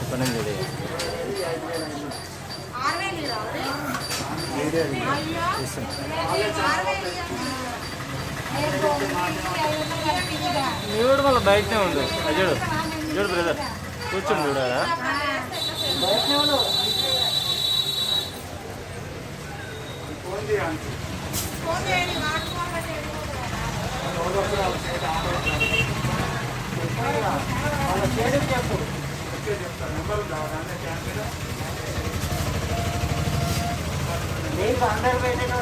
పని చూడే చూడు మళ్ళీ బయటనే ఉండు చూడు చూడు బ్రదర్ కూర్చొని చూడాలా నీకు అందరు పెట్టిన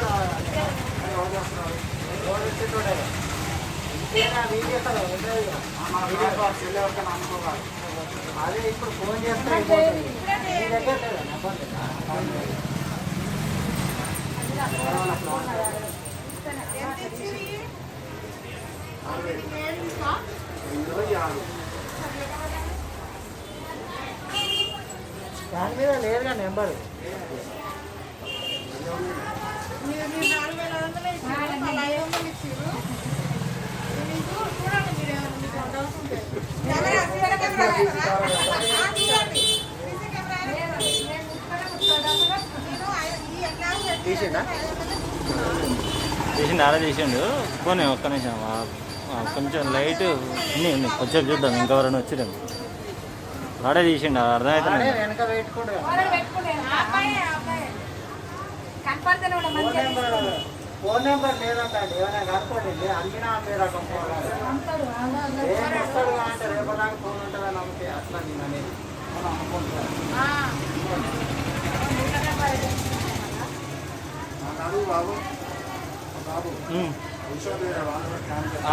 అదే ఇప్పుడు ఫోన్ చేస్తే దాని మీద లేదుగా నెంబరు తీసిండా అలా తీసిండు పోనీ ఒక్క నిమిషం కొంచెం లైట్ ఉన్నాయి కొంచెం చూద్దాం ఇంకెవరైనా వచ్చిండు వాడే తీసిండు అర్థమవుతుంది ఫోన్ నెంబర్ లేదంటే ఏమైనా కనుకోండి అడిగినా మీరు అక్కడ ఏమొస్తాడు అంటే రేపటిదాకా ఫోన్ ఉంటుందని నమ్మితే అట్లా నేను అనేది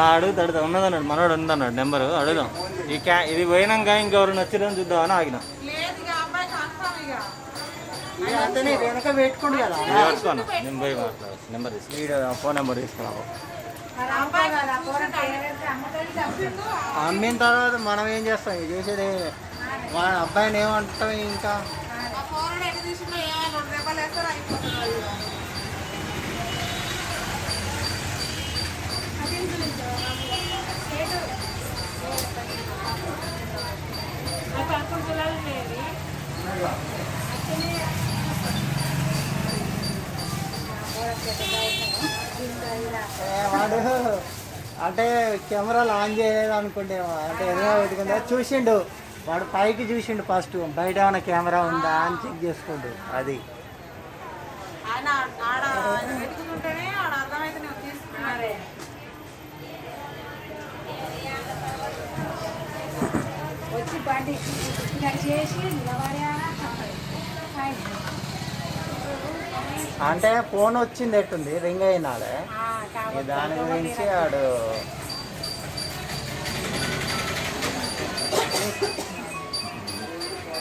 అడుగుతాడు ఉన్నదన్నాడు మనోడు ఉందన్నాడు నెంబరు అడుగుదాం ఇది పోయినాక ఇంకెవరు నచ్చిరని చూద్దామని ఆగిన వెనక పెట్టుకోండి కదా నేను పోయి మాట్లాడు నెంబర్ తీసుకు ఫోన్ నెంబర్ తీసుకున్నావు అమ్మిన తర్వాత మనం ఏం చేస్తాం చేసేది మన అబ్బాయిని ఏమంటాం ఇంకా వాడు అంటే కెమెరాలు ఆన్ చేయలేదు అనుకుంటేమో అంటే ఎదురుగా పెట్టుకుందా చూసిండు వాడు పైకి చూసిండు ఫస్ట్ బయట ఏమైనా కెమెరా ఉందా అని చెక్ చేసుకుంటు అది వచ్చి బండి చేసి అంటే ఫోన్ వచ్చింది ఎట్టుంది రింగ్ అయినాడే దాని గురించి వాడు